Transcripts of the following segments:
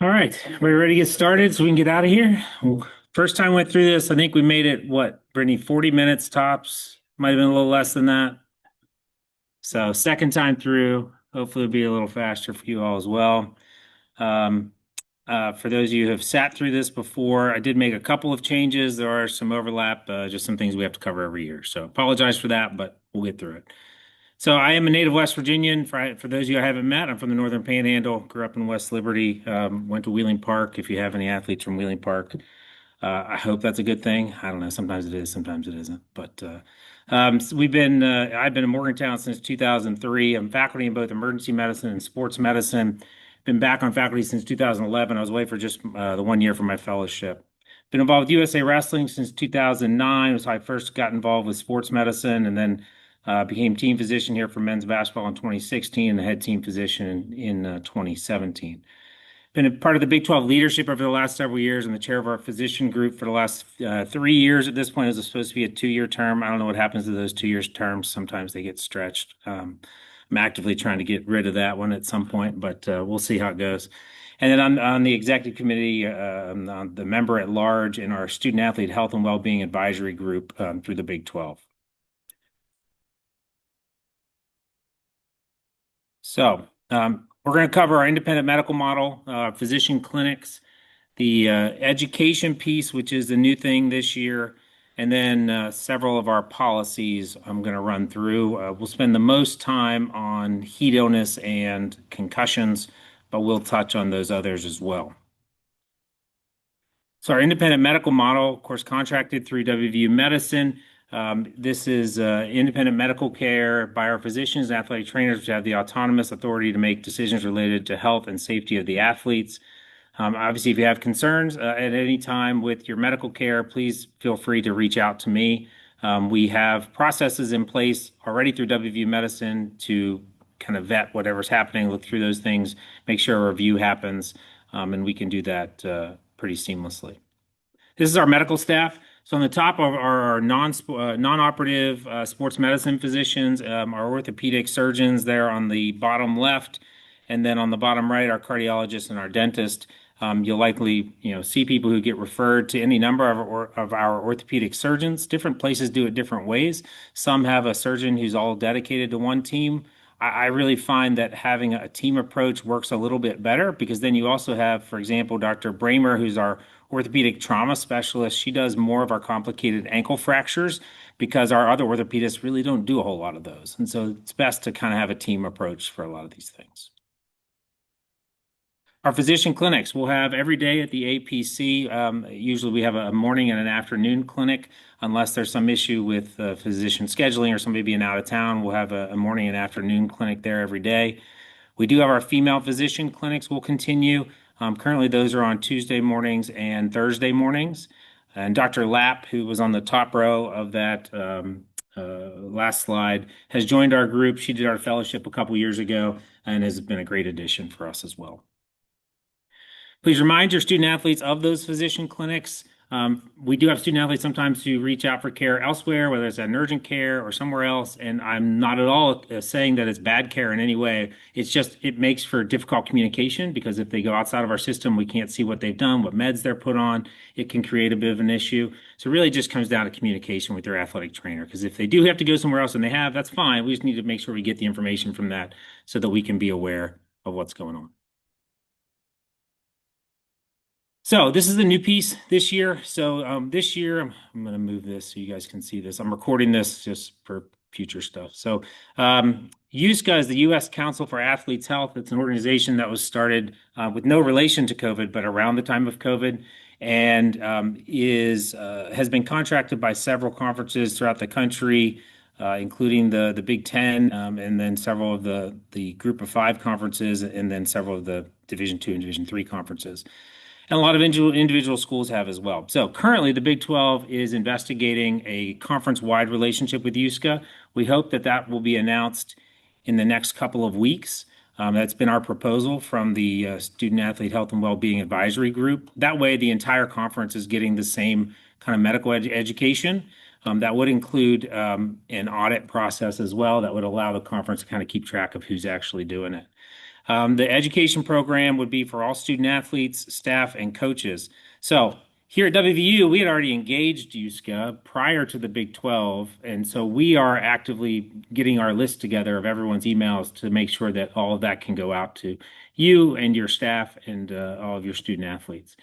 All right, we're ready to get started so we can get out of here. First time went through this, I think we made it, what, Brittany, 40 minutes tops? Might have been a little less than that. So second time through, hopefully it'll be a little faster for you all as well. Um, for those of you who have sat through this before, I did make a couple of changes. There are some overlap, just some things we have to cover every year. So apologize for that, but we'll get through it. So I am a native West Virginian. For those of you I haven't met, I'm from the Northern Panhandle. Grew up in West Liberty. Went to Wheeling Park. If you have any athletes from Wheeling Park, I hope that's a good thing. I don't know. Sometimes it is. Sometimes it isn't. But so we've been. I've been in Morgantown since 2003. I'm faculty in both emergency medicine and sports medicine. Been back on faculty since 2011. I was away for just the 1 year for my fellowship. Been involved with USA Wrestling since 2009. Was how I first got involved with sports medicine, and then became team physician here for men's basketball in 2016 and the head team physician in 2017. Been a part of the Big 12 leadership over the last several years and the chair of our physician group for the last 3 years. At this point, it was supposed to be a 2-year term. I don't know what happens to those 2 years terms. Sometimes they get stretched. I'm actively trying to get rid of that one at some point, but we'll see how it goes. And then on the executive committee, I'm the member at large in our student athlete health and well-being advisory group through the Big 12. So we're going to cover our independent medical model, physician clinics, the education piece, which is the new thing this year, and then several of our policies I'm going to run through. We'll spend the most time on heat illness and concussions, but we'll touch on those others as well. So our independent medical model, of course, contracted through WVU Medicine. This is independent medical care by our physicians and athletic trainers, which have the autonomous authority to make decisions related to health and safety of the athletes. Obviously, if you have concerns at any time with your medical care, please feel free to reach out to me. We have processes in place already through WVU Medicine to kind of vet whatever's happening, look through those things, make sure a review happens, and we can do that pretty seamlessly. This is our medical staff. So on the top are our non-operative sports medicine physicians, our orthopedic surgeons there on the bottom left, and then on the bottom right, our cardiologist and our dentist. You'll likely, see people who get referred to any number of our orthopedic surgeons. Different places do it different ways. Some have a surgeon who's all dedicated to one team. I really find that having a team approach works a little bit better because then you also have, for example, Dr. Bramer, who's our orthopedic trauma specialist. She does more of our complicated ankle fractures because our other orthopedists really don't do a whole lot of those. And so it's best to kind of have a team approach for a lot of these things. Our physician clinics we'll have every day at the APC. Usually we have a morning and an afternoon clinic. Unless there's some issue with physician scheduling or somebody being out of town, we'll have a morning and afternoon clinic there every day. We do have our female physician clinics will continue. Currently, those are on Tuesday mornings and Thursday mornings. And Dr. Lapp, who was on the top row of that last slide, has joined our group. She did our fellowship a couple years ago and has been a great addition for us as well. Please remind your student athletes of those physician clinics. We do have student athletes sometimes who reach out for care elsewhere, whether it's at urgent care or somewhere else. And I'm not at all saying that it's bad care in any way. It's just, it makes for difficult communication because if they go outside of our system, we can't see what they've done, what meds they're put on. It can create a bit of an issue. So it really just comes down to communication with their athletic trainer. Because if they do have to go somewhere else and they have, that's fine. We just need to make sure we get the information from that so that we can be aware of what's going on. So this is the new piece this year. So this year, I'm going to move this so you guys can see this. I'm recording this just for future stuff. So USCA is the U.S. Council for Athletes' Health. It's an organization that was started with no relation to COVID, but around the time of COVID, and has been contracted by several conferences throughout the country, including the Big Ten, and then several of the Group of Five conferences, and then several of the Division II and Division III conferences. And a lot of individual schools have as well. So currently, the Big 12 is investigating a conference-wide relationship with USCA. We hope that will be announced in the next couple of weeks. That's been our proposal from the Student Athlete Health and Wellbeing Advisory Group. That way, the entire conference is getting the same kind of medical education. That would include an audit process as well that would allow the conference to kind of keep track of who's actually doing it. The education program would be for all student athletes, staff, and coaches. So here at WVU, we had already engaged USCA prior to the Big 12, and so we are actively getting our list together of everyone's emails to make sure that all of that can go out to you and your staff and all of your student athletes.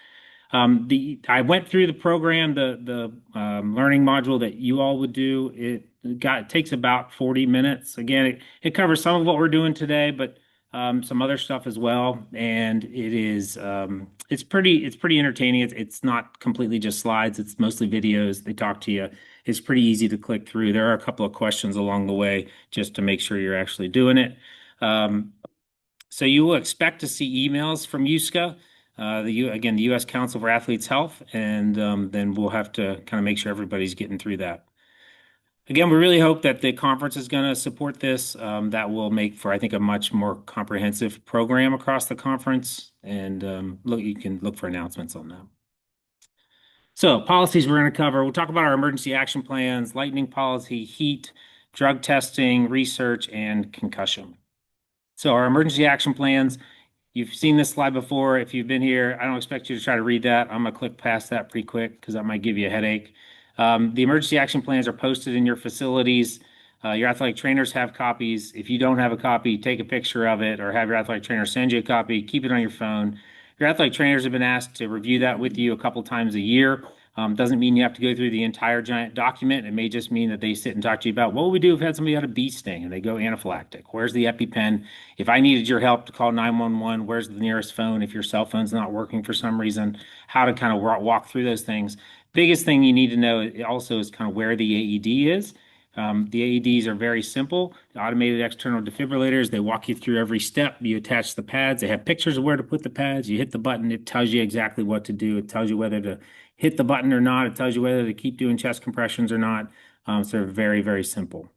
I went through the program, the learning module that you all would do. It takes about 40 minutes. Again, it covers some of what we're doing today, but some other stuff as well. And it's pretty entertaining. It's not completely just slides. It's mostly videos. They talk to you. It's pretty easy to click through. There are a couple of questions along the way just to make sure you're actually doing it. So you will expect to see emails from USCA, again, the U.S. Council for Athletes Health, and then we'll have to kind of make sure everybody's getting through that. Again, we really hope that the conference is going to support this. That will make for, I think, a much more comprehensive program across the conference. And you can look for announcements on that. So policies we're going to cover. We'll talk about our emergency action plans, lightning policy, heat, drug testing, research, and concussion. So our emergency action plans, you've seen this slide before. If you've been here, I don't expect you to try to read that. I'm going to click past that pretty quick because that might give you a headache. The emergency action plans are posted in your facilities. Your athletic trainers have copies. If you don't have a copy, take a picture of it or have your athletic trainer send you a copy. Keep it on your phone. Your athletic trainers have been asked to review that with you a couple times a year. Doesn't mean you have to go through the entire giant document. It may just mean that they sit and talk to you about what would we do if we had somebody had a bee sting and they go anaphylactic? Where's the EpiPen? If I needed your help to call 911, where's the nearest phone? If your cell phone's not working for some reason, how to kind of walk through those things. Biggest thing you need to know also is kind of where the AED is. The AEDs are very simple. The automated external defibrillators, they walk you through every step. You attach the pads. They have pictures of where to put the pads. You hit the button. It tells you exactly what to do. It tells you whether to hit the button or not. It tells you whether to keep doing chest compressions or not. So they're very, very simple.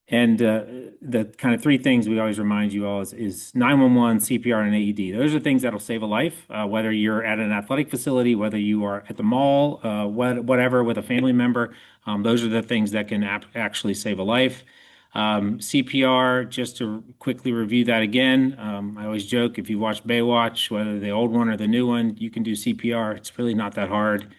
And the kind of three things we always remind you all is 911, CPR, and AED. Those are things that'll save a life, whether you're at an athletic facility, whether you are at the mall, whatever, with a family member. Those are the things that can actually save a life. CPR, just to quickly review that again, I always joke if you watch Baywatch, whether the old one or the new one, you can do CPR. It's really not that hard.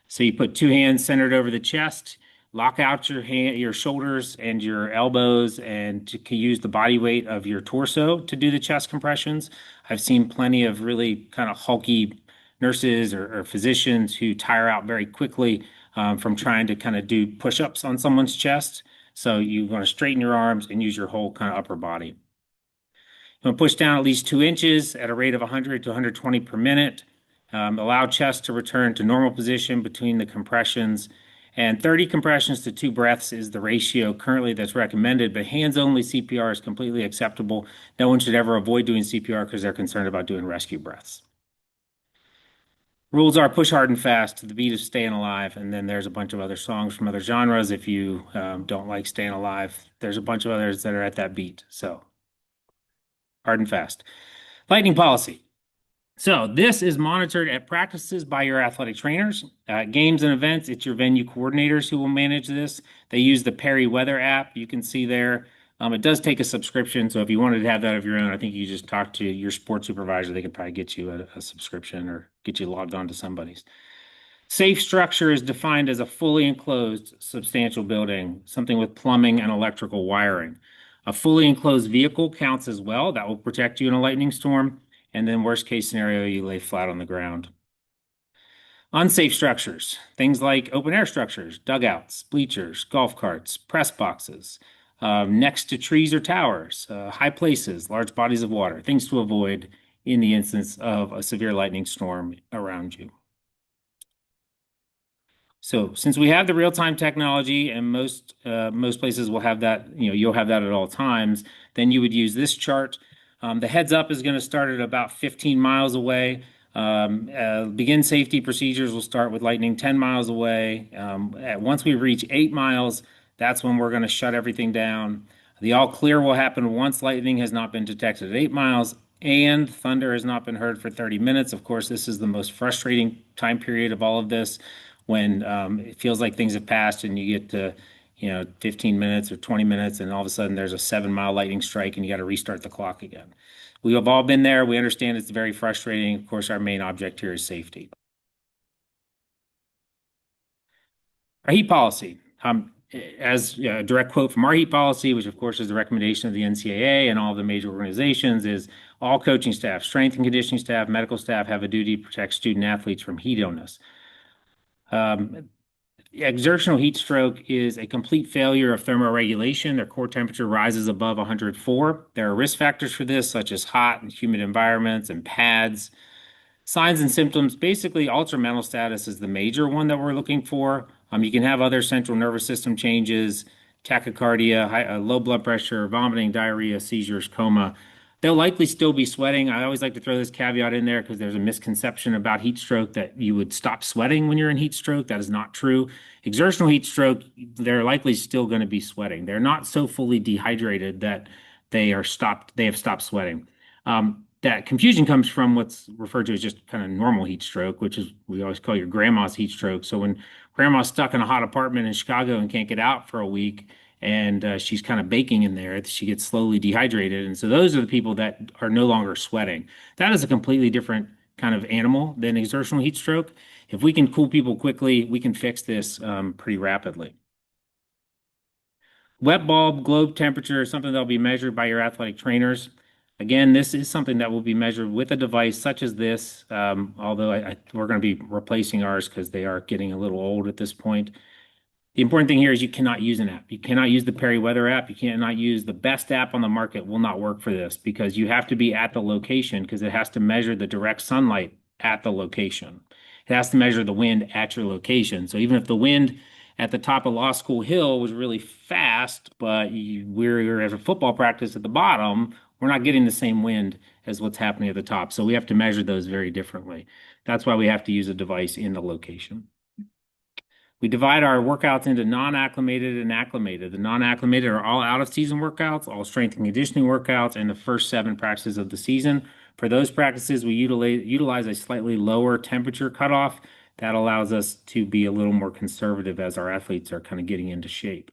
So you put two hands centered over the chest, lock out your shoulders and your elbows, and use the body weight of your torso to do the chest compressions. I've seen plenty of really kind of hulky nurses or physicians who tire out very quickly from trying to kind of do push-ups on someone's chest. So you want to straighten your arms and use your whole kind of upper body. You want to push down at least 2 inches at a rate of 100 to 120 per minute. Allow chest to return to normal position between the compressions. And 30 compressions to 2 breaths is the ratio currently that's recommended, but hands-only CPR is completely acceptable. No one should ever avoid doing CPR because they're concerned about doing rescue breaths. Rules are push hard and fast to the beat of Staying Alive, and then there's a bunch of other songs from other genres. If you don't like Staying Alive, there's a bunch of others that are at that beat. So hard and fast. Lightning policy. So this is monitored at practices by your athletic trainers. Games and events, it's your venue coordinators who will manage this. They use the Perry Weather app. You can see there. It does take a subscription, so if you wanted to have that of your own, I think you just talk to your sports supervisor. They could probably get you a subscription or get you logged on to somebody's. Safe structure is defined as a fully enclosed substantial building, something with plumbing and electrical wiring. A fully enclosed vehicle counts as well. That will protect you in a lightning storm. And then worst case scenario, you lay flat on the ground. Unsafe structures, things like open air structures, dugouts, bleachers, golf carts, press boxes, next to trees or towers, high places, large bodies of water, things to avoid in the instance of a severe lightning storm around you. So since we have the real-time technology and most places will have that, you'll have that at all times, then you would use this chart. The heads up is going to start at about 15 miles away. Begin safety procedures will start with lightning 10 miles away. Once we reach 8 miles, that's when we're going to shut everything down. The all clear will happen once lightning has not been detected at 8 miles and thunder has not been heard for 30 minutes. Of course, this is the most frustrating time period of all of this when it feels like things have passed and you get to 15 minutes or 20 minutes, and all of a sudden there's a 7 mile lightning strike and you got to restart the clock again. We have all been there. We understand it's very frustrating. Of course, our main object here is safety. Our heat policy. As a direct quote from our heat policy, which of course is the recommendation of the NCAA and all the major organizations, is all coaching staff, strength and conditioning staff, medical staff have a duty to protect student athletes from heat illness. Exertional heat stroke is a complete failure of thermoregulation. Their core temperature rises above 104. There are risk factors for this, such as hot and humid environments and pads. Signs and symptoms, basically altered mental status is the major one that we're looking for. You can have other central nervous system changes, tachycardia, low blood pressure, vomiting, diarrhea, seizures, coma. They'll likely still be sweating. I always like to throw this caveat in there because there's a misconception about heat stroke that you would stop sweating when you're in heat stroke. That is not true. Exertional heat stroke, they're likely still going to be sweating. They're not so fully dehydrated that they have stopped sweating. That confusion comes from what's referred to as just kind of normal heat stroke, which is we always call your grandma's heat stroke. So when grandma's stuck in a hot apartment in Chicago and can't get out for a week, and she's kind of baking in there, she gets slowly dehydrated. And so those are the people that are no longer sweating. That is a completely different kind of animal than exertional heat stroke. If we can cool people quickly, we can fix this pretty rapidly. Wet bulb globe temperature is something that will be measured by your athletic trainers. Again, this is something that will be measured with a device such as this, although we're going to be replacing ours because they are getting a little old at this point. The important thing here is you cannot use an app. You cannot use the Perry Weather app. You cannot use the best app on the market will not work for this because you have to be at the location because it has to measure the direct sunlight at the location. It has to measure the wind at your location. So even if the wind at the top of Law School Hill was really fast, but we're at a football practice at the bottom, we're not getting the same wind as what's happening at the top. So we have to measure those very differently. That's why we have to use a device in the location. We divide our workouts into non-acclimated and acclimated. The non-acclimated are all out-of-season workouts, all strength and conditioning workouts, and the first 7 practices of the season. For those practices, we utilize a slightly lower temperature cutoff. That allows us to be a little more conservative as our athletes are kind of getting into shape.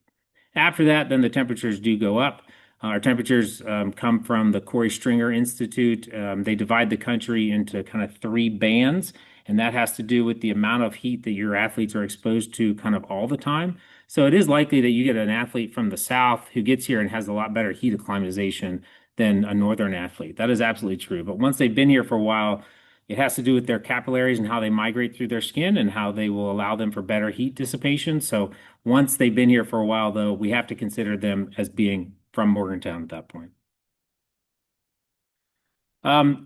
After that, then the temperatures do go up. Our temperatures come from the Corey Stringer Institute. They divide the country into kind of 3 bands, and that has to do with the amount of heat that your athletes are exposed to kind of all the time. So it is likely that you get an athlete from the South who gets here and has a lot better heat acclimatization than a Northern athlete. That is absolutely true. But once they've been here for a while, it has to do with their capillaries and how they migrate through their skin and how they will allow them for better heat dissipation. So once they've been here for a while, though, we have to consider them as being from Morgantown at that point.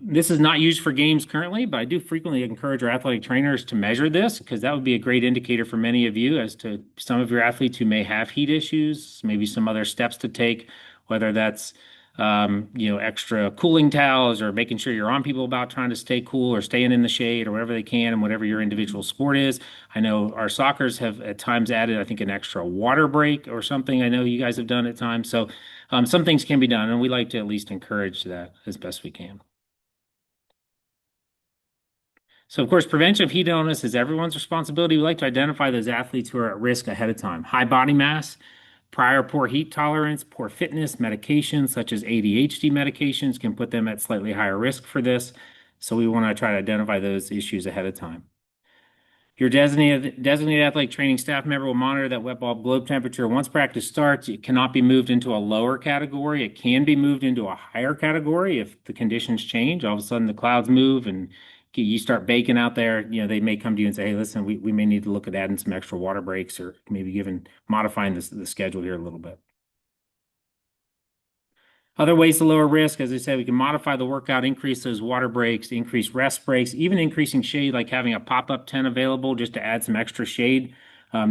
This is not used for games currently, but I do frequently encourage our athletic trainers to measure this because that would be a great indicator for many of you as to some of your athletes who may have heat issues, maybe some other steps to take, whether that's extra cooling towels or making sure you're on people about trying to stay cool or staying in the shade or whatever they can and whatever your individual sport is. I know our soccers have at times added, I think, an extra water break or something. I know you guys have done at times. So some things can be done, and we like to at least encourage that as best we can. So, of course, prevention of heat illness is everyone's responsibility. We like to identify those athletes who are at risk ahead of time. High body mass, prior poor heat tolerance, poor fitness, medications such as ADHD medications can put them at slightly higher risk for this. So we want to try to identify those issues ahead of time. Your designated athletic training staff member will monitor that wet bulb globe temperature. Once practice starts, it cannot be moved into a lower category. It can be moved into a higher category if the conditions change. All of a sudden, the clouds move and you start baking out there. They may come to you and say, "Hey, listen, we may need to look at adding some extra water breaks or maybe modifying the schedule here a little bit." Other ways to lower risk, as I said, we can modify the workout, increase those water breaks, increase rest breaks, even increasing shade, like having a pop-up tent available just to add some extra shade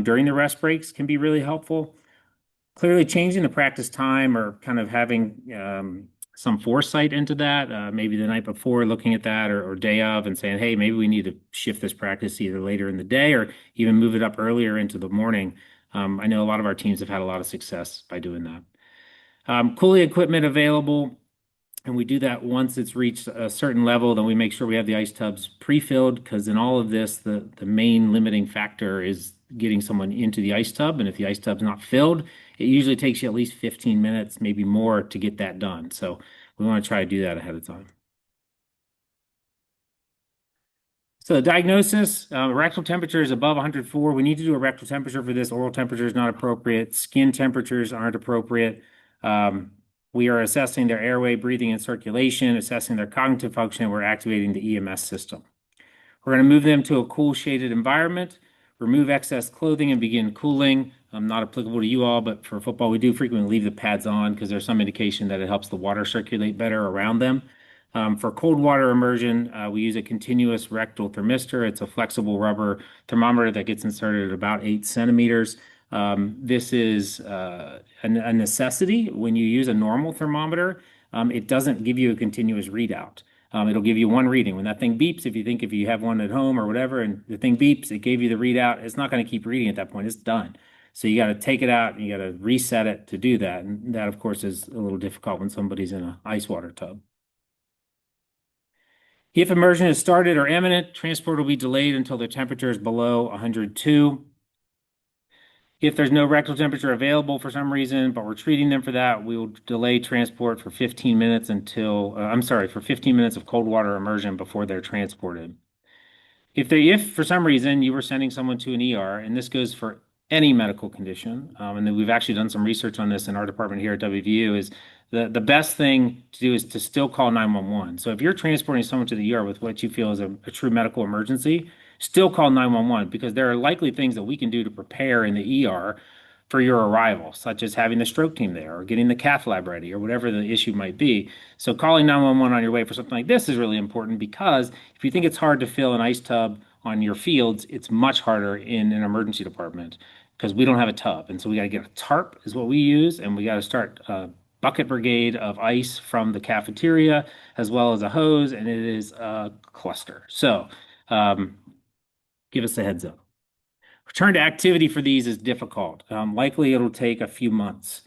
during the rest breaks can be really helpful. Clearly changing the practice time or kind of having some foresight into that, maybe the night before looking at that or day of and saying, hey, maybe we need to shift this practice either later in the day or even move it up earlier into the morning. I know a lot of our teams have had a lot of success by doing that. Cooling equipment available. And we do that once it's reached a certain level, then we make sure we have the ice tubs pre-filled because in all of this, the main limiting factor is getting someone into the ice tub. And if the ice tub's not filled, it usually takes you at least 15 minutes, maybe more, to get that done. So we want to try to do that ahead of time. So the diagnosis, rectal temperature is above 104. We need to do a rectal temperature for this. Oral temperature is not appropriate. Skin temperatures aren't appropriate. Um, we are assessing their airway, breathing, and circulation, assessing their cognitive function. We're activating the EMS system. We're going to move them to a cool shaded environment, remove excess clothing and begin cooling. Not applicable to you all, but for football, we do frequently leave the pads on because there's some indication that it helps the water circulate better around them. For cold water immersion, we use a continuous rectal thermistor. It's a flexible rubber thermometer that gets inserted at about 8 centimeters. This is a necessity. When you use a normal thermometer, it doesn't give you a continuous readout. It'll give you one reading. When that thing beeps, if you have one at home or whatever, and the thing beeps, it gave you the readout. It's not going to keep reading at that point. It's done. So you got to take it out and you got to reset it to do that. And that, of course, is a little difficult when somebody's in an ice water tub. If immersion is started or imminent, transport will be delayed until the temperature is below 102. If there's no rectal temperature available for some reason, but we're treating them for that, we will delay transport for 15 minutes for 15 minutes of cold water immersion before they're transported. If for some reason you were sending someone to an ER, and this goes for any medical condition, and then we've actually done some research on this in our department here at WVU, is the best thing to do is to still call 911. So if you're transporting someone to the ER with what you feel is a true medical emergency, still call 911 because there are likely things that we can do to prepare in the ER for your arrival, such as having the stroke team there or getting the cath lab ready or whatever the issue might be. So calling 911 on your way for something like this is really important because if you think it's hard to fill an ice tub on your fields, it's much harder in an emergency department because we don't have a tub. And so we got to get a tarp is what we use, and we got to start a bucket brigade of ice from the cafeteria as well as a hose, and it is a cluster. So give us a heads up. Return to activity for these is difficult. Likely it'll take a few months.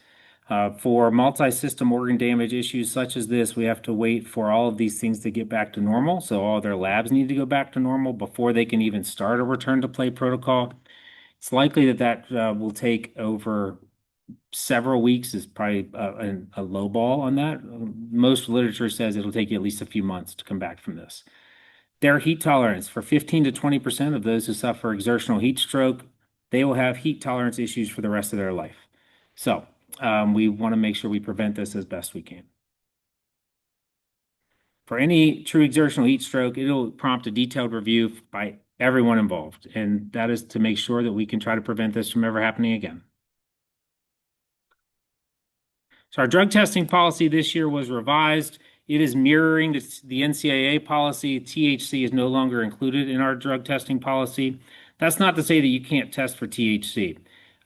For multi-system organ damage issues such as this, we have to wait for all of these things to get back to normal. So all their labs need to go back to normal before they can even start a return to play protocol. It's likely that will take over several weeks is probably a low ball on that. Most literature says it'll take you at least a few months to come back from this. Their heat tolerance for 15 to 20% of those who suffer exertional heat stroke, they will have heat tolerance issues for the rest of their life. So we want to make sure we prevent this as best we can. For any true exertional heat stroke, it'll prompt a detailed review by everyone involved, and that is to make sure that we can try to prevent this from ever happening again. So our drug testing policy this year was revised. It is mirroring the NCAA policy. THC is no longer included in our drug testing policy. That's not to say that you can't test for THC.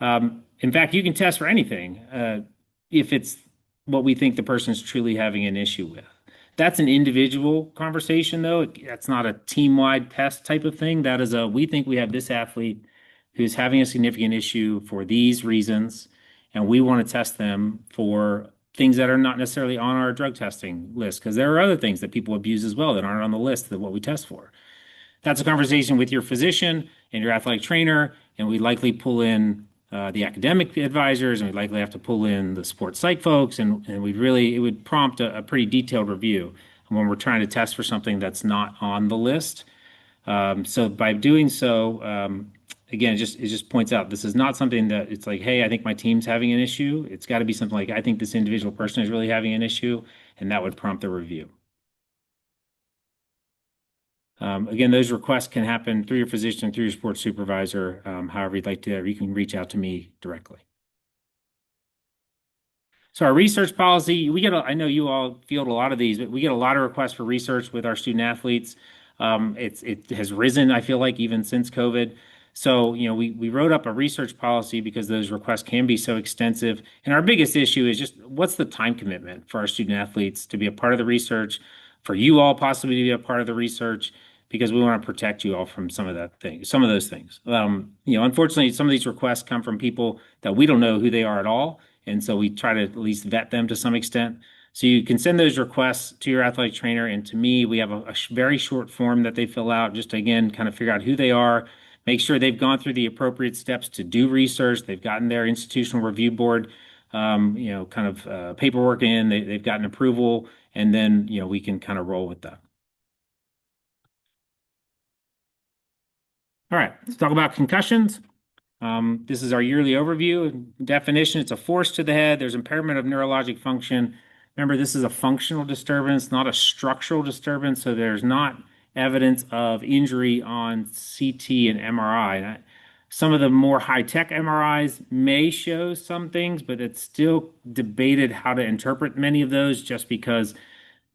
In fact, you can test for anything if it's what we think the person is truly having an issue with. That's an individual conversation, though. That's not a team-wide test type of thing. That is we think we have this athlete who's having a significant issue for these reasons, and we want to test them for things that are not necessarily on our drug testing list, because there are other things that people abuse as well that aren't on the list of what we test for. That's a conversation with your physician and your athletic trainer, and we likely pull in the academic advisors, and we likely have to pull in the sports psych folks, and it would prompt a pretty detailed review when we're trying to test for something that's not on the list. So by doing so, again, it just points out this is not something that it's like, hey, I think my team's having an issue. It's got to be something like, I think this individual person is really having an issue, and that would prompt a review. Again, those requests can happen through your physician, through your sports supervisor, however you'd like to, or you can reach out to me directly. So our research policy, I know you all field a lot of these, but we get a lot of requests for research with our student athletes. It has risen, I feel like, even since COVID. So, we wrote up a research policy because those requests can be so extensive. And our biggest issue is just what's the time commitment for our student athletes to be a part of the research, for you all possibly to be a part of the research, because we want to protect you all from some of those things. Unfortunately, some of these requests come from people that we don't know who they are at all. And so we try to at least vet them to some extent. So you can send those requests to your athletic trainer, and to me, we have a very short form that they fill out just to, again, kind of figure out who they are, make sure they've gone through the appropriate steps to do research, they've gotten their institutional review board, kind of paperwork in, they've gotten approval, and then, we can kind of roll with that. All right, let's talk about concussions. This is our yearly overview. Definition, it's a force to the head. There's impairment of neurologic function. Remember, this is a functional disturbance, not a structural disturbance, so there's not evidence of injury on CT and MRI. Some of the more high-tech MRIs may show some things, but it's still debated how to interpret many of those just because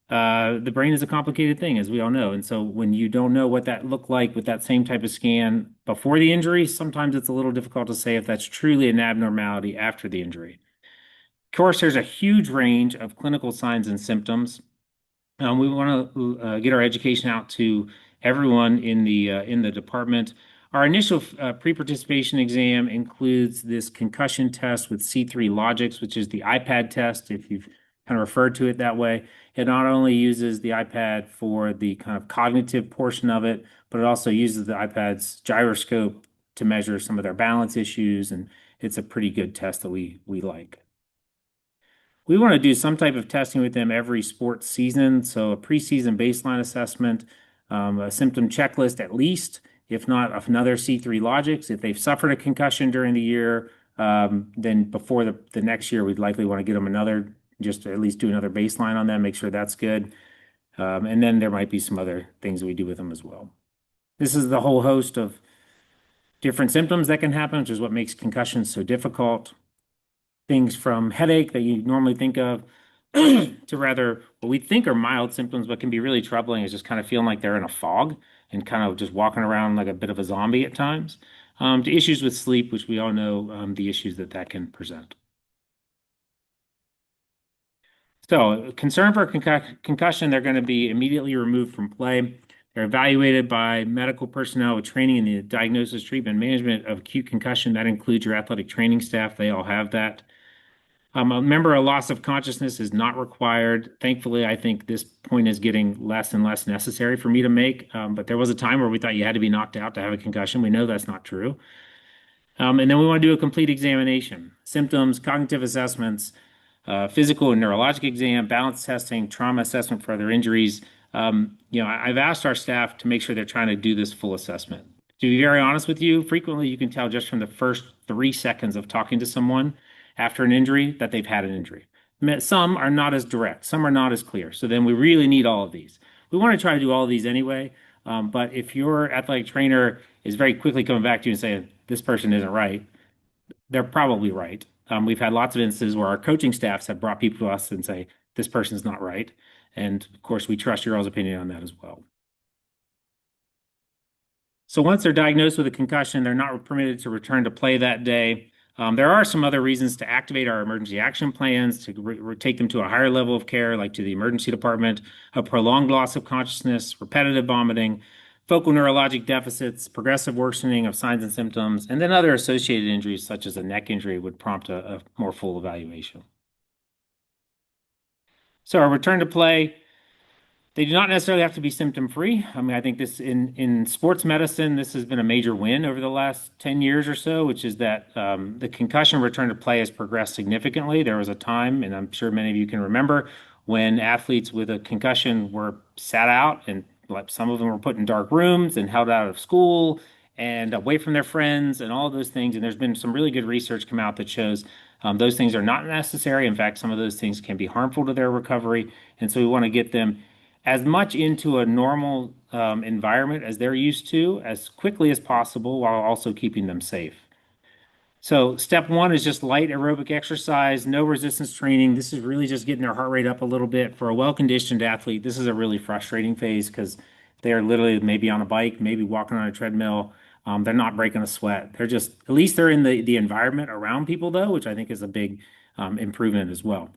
the brain is a complicated thing, as we all know. And so when you don't know what that looked like with that same type of scan before the injury, sometimes it's a little difficult to say if that's truly an abnormality after the injury. Of course, there's a huge range of clinical signs and symptoms. We want to get our education out to everyone in the department. Our initial pre-participation exam includes this concussion test with C3 Logics, which is the iPad test, if you've kind of referred to it that way. It not only uses the iPad for the kind of cognitive portion of it, but it also uses the iPad's gyroscope to measure some of their balance issues, and it's a pretty good test that we like. We want to do some type of testing with them every sports season. So a preseason baseline assessment, a symptom checklist at least, if not another C3 Logics. If they've suffered a concussion during the year, then before the next year, we'd likely want to get them another, just to at least do another baseline on them, make sure that's good. And then there might be some other things we do with them as well. This is the whole host of different symptoms that can happen, which is what makes concussions so difficult. Things from headache that you normally think of to rather what we think are mild symptoms, but can be really troubling, is just kind of feeling like they're in a fog and kind of just walking around like a bit of a zombie at times, to issues with sleep, which we all know the issues that can present. So, concern for concussion, they're going to be immediately removed from play. They're evaluated by medical personnel with training in the diagnosis, treatment, management of acute concussion. That includes your athletic training staff. They all have that. Remember, a loss of consciousness is not required. Thankfully, I think this point is getting less and less necessary for me to make. But there was a time where we thought you had to be knocked out to have a concussion. We know that's not true. And then we want to do a complete examination, symptoms, cognitive assessments, physical and neurologic exam, balance testing, trauma assessment for other injuries. I've asked our staff to make sure they're trying to do this full assessment. To be very honest with you, frequently you can tell just from the first 3 seconds of talking to someone after an injury that they've had an injury. Some are not as direct, some are not as clear. So then we really need all of these. We want to try to do all of these anyway. But if your athletic trainer is very quickly coming back to you and saying, this person isn't right, they're probably right. We've had lots of instances where our coaching staffs have brought people to us and say, this person's not right. And of course, we trust your all's opinion on that as well. So once they're diagnosed with a concussion, they're not permitted to return to play that day. There are some other reasons to activate our emergency action plans, to take them to a higher level of care, like to the emergency department, a prolonged loss of consciousness, repetitive vomiting, focal neurologic deficits, progressive worsening of signs and symptoms, and then other associated injuries such as a neck injury would prompt a more full evaluation. So our return to play, they do not necessarily have to be symptom-free. I mean, I think this in sports medicine, this has been a major win over the last 10 years or so, which is that the concussion return to play has progressed significantly. There was a time, and I'm sure many of you can remember, when athletes with a concussion were sat out, and like some of them were put in dark rooms and held out of school and away from their friends and all of those things. And there's been some really good research come out that shows those things are not necessary. In fact, some of those things can be harmful to their recovery. And so we want to get them as much into a normal environment as they're used to as quickly as possible while also keeping them safe. So step one is just light aerobic exercise, no resistance training. This is really just getting their heart rate up a little bit. For a well-conditioned athlete, this is a really frustrating phase because they're literally maybe on a bike, maybe walking on a treadmill. They're not breaking a sweat. They're just, at least they're in the environment around people though, which I think is a big improvement as well.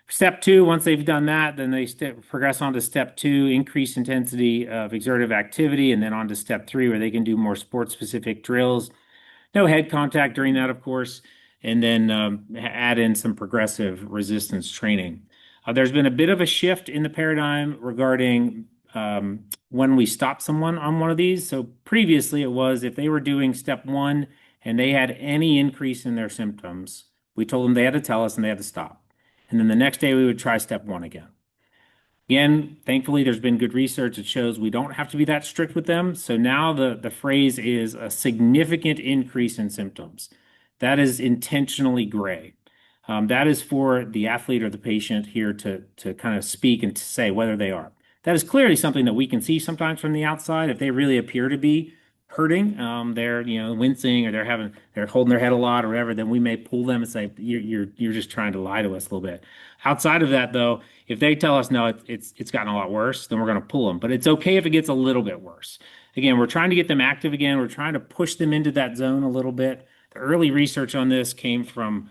Step two, once they've done that, then they progress on to step two, increased intensity of exertive activity, and then on to step three, where they can do more sport-specific drills. No head contact during that, of course, and then add in some progressive resistance training. There's been a bit of a shift in the paradigm regarding when we stop someone on one of these. So previously it was if they were doing step one and they had any increase in their symptoms, we told them they had to tell us and they had to stop. And then the next day we would try step one again. Again, thankfully, there's been good research that shows we don't have to be that strict with them. So now the phrase is a significant increase in symptoms. That is intentionally gray. That is for the athlete or the patient here to kind of speak and to say whether they are. That is clearly something that we can see sometimes from the outside. If they really appear to be hurting, they're wincing or they're holding their head a lot or whatever, then we may pull them and say you're just trying to lie to us a little bit. Outside of that, though, if they tell us no, it's gotten a lot worse, then we're going to pull them. But it's okay if it gets a little bit worse. Again, we're trying to get them active again. We're trying to push them into that zone a little bit. The early research on this came from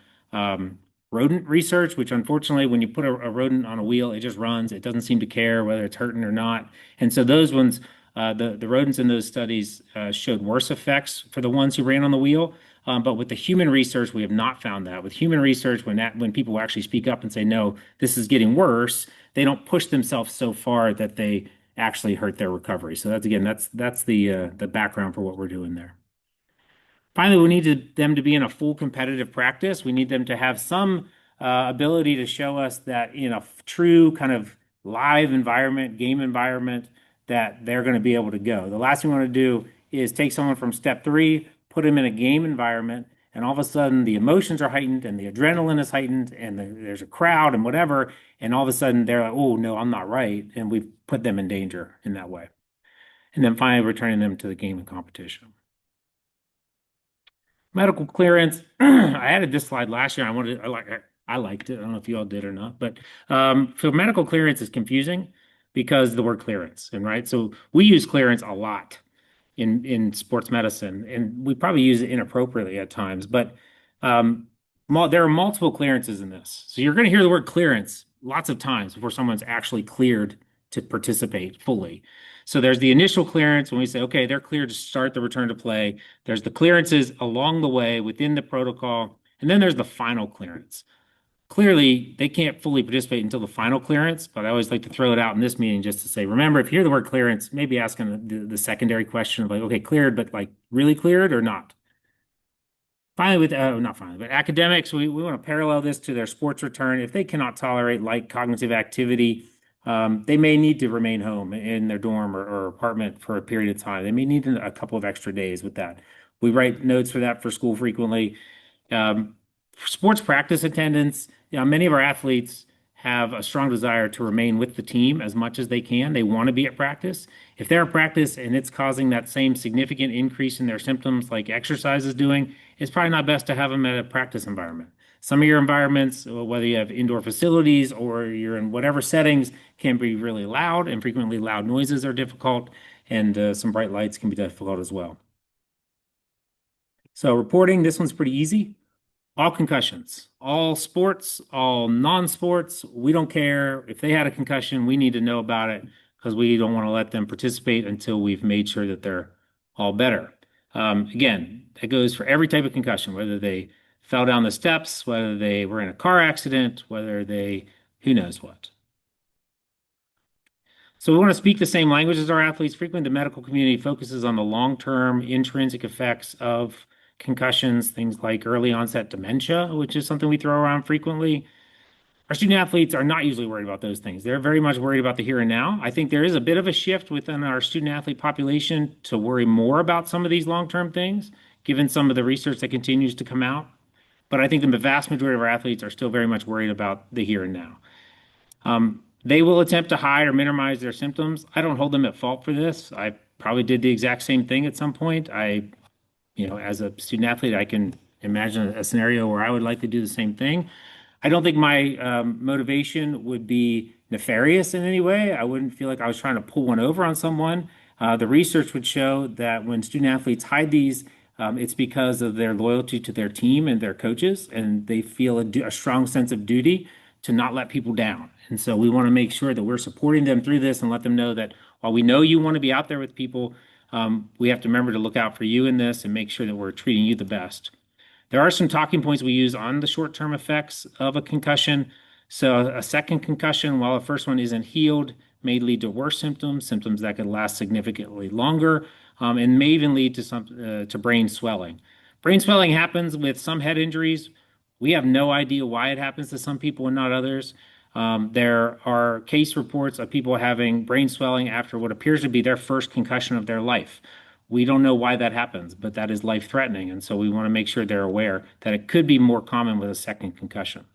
rodent research, which unfortunately, when you put a rodent on a wheel, it just runs. It doesn't seem to care whether it's hurting or not. And so those ones, the rodents in those studies showed worse effects for the ones who ran on the wheel. But with the human research, we have not found that. With human research, when people actually speak up and say, no, this is getting worse, they don't push themselves so far that they actually hurt their recovery. So that's the background for what we're doing there. Finally, we need them to be in a full competitive practice. We need them to have some ability to show us that in a true kind of live environment, game environment, that they're going to be able to go. The last thing we want to do is take someone from step three, put them in a game environment, and all of a sudden the emotions are heightened and the adrenaline is heightened and there's a crowd and whatever. And all of a sudden they're like, oh, no, I'm not right. And we've put them in danger in that way. And then finally returning them to the game and competition. Medical clearance. I added this slide last year. I liked it. I don't know if you all did or not, but so medical clearance is confusing because the word clearance, and right. So we use clearance a lot in sports medicine, and we probably use it inappropriately at times. But there are multiple clearances in this, so you're going to hear the word clearance lots of times before someone's actually cleared to participate fully. So there's the initial clearance when we say, okay, they're cleared to start the return to play. There's the clearances along the way within the protocol, and then there's the final clearance. Clearly, they can't fully participate until the final clearance, but I always like to throw it out in this meeting just to say, remember, if you hear the word clearance, maybe asking the secondary question of like, okay, cleared, but like really cleared or not? Finally, not finally, but academics, we want to parallel this to their sports return. If they cannot tolerate light cognitive activity, they may need to remain home in their dorm or apartment for a period of time. They may need a couple of extra days with that. We write notes for that for school frequently. Sports practice attendance, many of our athletes have a strong desire to remain with the team as much as they can. They want to be at practice. If they're at practice and it's causing that same significant increase in their symptoms like exercise is doing, it's probably not best to have them at a practice environment. Some of your environments, whether you have indoor facilities or you're in whatever settings, can be really loud, and frequently loud noises are difficult, and some bright lights can be difficult as well. So reporting, this one's pretty easy. All concussions, all sports, all non-sports, we don't care. If they had a concussion, we need to know about it because we don't want to let them participate until we've made sure that they're all better. Again, that goes for every type of concussion, whether they fell down the steps, whether they were in a car accident, whether they, who knows what. So we want to speak the same language as our athletes. Frequently, the medical community focuses on the long-term intrinsic effects of concussions, things like early onset dementia, which is something we throw around frequently. Our student athletes are not usually worried about those things. They're very much worried about the here and now. I think there is a bit of a shift within our student athlete population to worry more about some of these long-term things, given some of the research that continues to come out. But I think the vast majority of our athletes are still very much worried about the here and now. They will attempt to hide or minimize their symptoms. I don't hold them at fault for this. I probably did the exact same thing at some point. As a student athlete, I can imagine a scenario where I would like to do the same thing. I don't think my motivation would be nefarious in any way. I wouldn't feel like I was trying to pull one over on someone. The research would show that when student athletes hide these, it's because of their loyalty to their team and their coaches, and they feel a strong sense of duty to not let people down. And so we want to make sure that we're supporting them through this and let them know that while we know you want to be out there with people, we have to remember to look out for you in this and make sure that we're treating you the best. There are some talking points we use on the short-term effects of a concussion. So a second concussion, while the first one isn't healed, may lead to worse symptoms, symptoms that could last significantly longer, and may even lead to to brain swelling. Brain swelling happens with some head injuries. We have no idea why it happens to some people and not others. There are case reports of people having brain swelling after what appears to be their first concussion of their life. We don't know why that happens, but that is life-threatening, and so we want to make sure they're aware that it could be more common with a second concussion.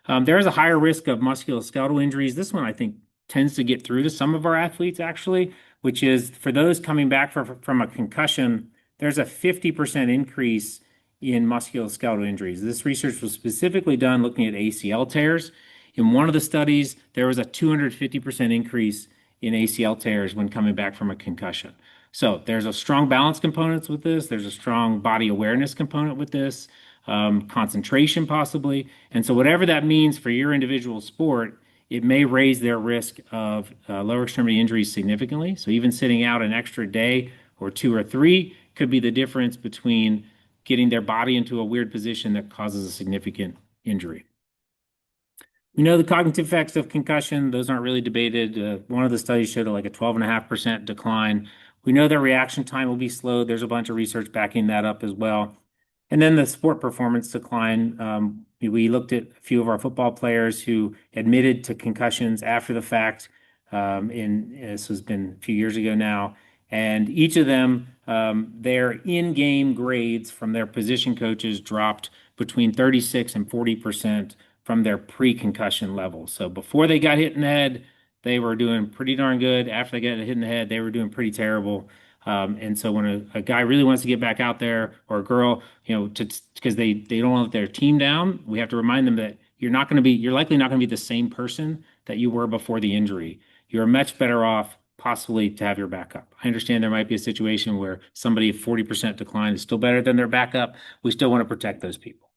There is a higher risk of musculoskeletal injuries. This one, I think, tends to get through to some of our athletes, actually, which is for those coming back from a concussion, there's a 50% increase in musculoskeletal injuries. This research was specifically done looking at ACL tears. In one of the studies, there was a 250% increase in ACL tears when coming back from a concussion. So there's a strong balance component with this. There's a strong body awareness component with this, concentration possibly. And so whatever that means for your individual sport, it may raise their risk of lower extremity injuries significantly. So even sitting out an extra day or two or three could be the difference between getting their body into a weird position that causes a significant injury. We know the cognitive effects of concussion, those aren't really debated. One of the studies showed like a 12.5% decline. We know their reaction time will be slow. There's a bunch of research backing that up as well. And then the sport performance decline. We looked at a few of our football players who admitted to concussions after the fact. This has been a few years ago now. And each of them, their in-game grades from their position coaches dropped between 36 and 40% from their pre-concussion level. So before they got hit in the head, they were doing pretty darn good. After they got hit in the head, they were doing pretty terrible. And so when a guy really wants to get back out there, or a girl, because they don't want their team down, we have to remind them that you're likely not going to be the same person that you were before the injury. You're much better off possibly to have your backup. I understand there might be a situation where somebody at 40% decline is still better than their backup. We still want to protect those people.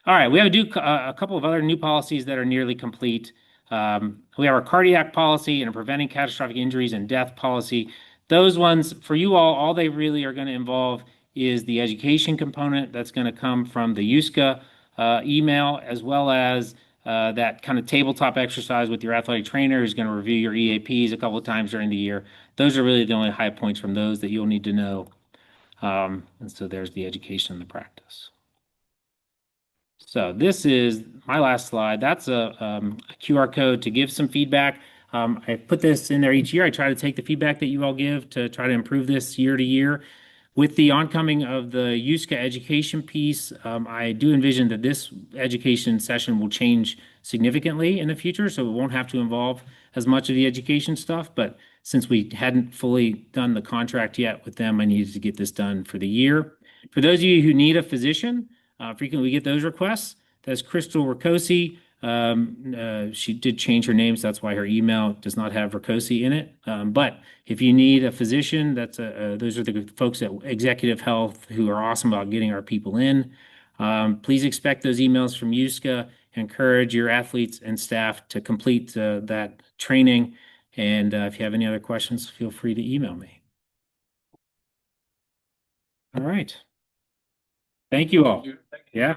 All right, we have to do a couple of other new policies that are nearly complete. We have our cardiac policy and a preventing catastrophic injuries and death policy. Those ones, for you all they really are going to involve is the education component that's going to come from the USCA email, as well as that kind of tabletop exercise with your athletic trainer who's going to review your EAPs a couple of times during the year. Those are really the only high points from those that you'll need to know. And so there's the education and the practice. So this is my last slide. That's a QR code to give some feedback. I put this in there each year. I try to take the feedback that you all give to try to improve this year to year. With the oncoming of the USCA education piece, I do envision that this education session will change significantly in the future, so it won't have to involve as much of the education stuff. But since we hadn't fully done the contract yet with them, I needed to get this done for the year. For those of you who need a physician, frequently we get those requests. That's Crystal Ricosi. She did change her name, so that's why her email does not have Ricosi in it. But if you need a physician, those are the folks at Executive Health who are awesome about getting our people in. Please expect those emails from USCA. Encourage your athletes and staff to complete that training. And if you have any other questions, feel free to email me. All right. Thank you all. Yeah.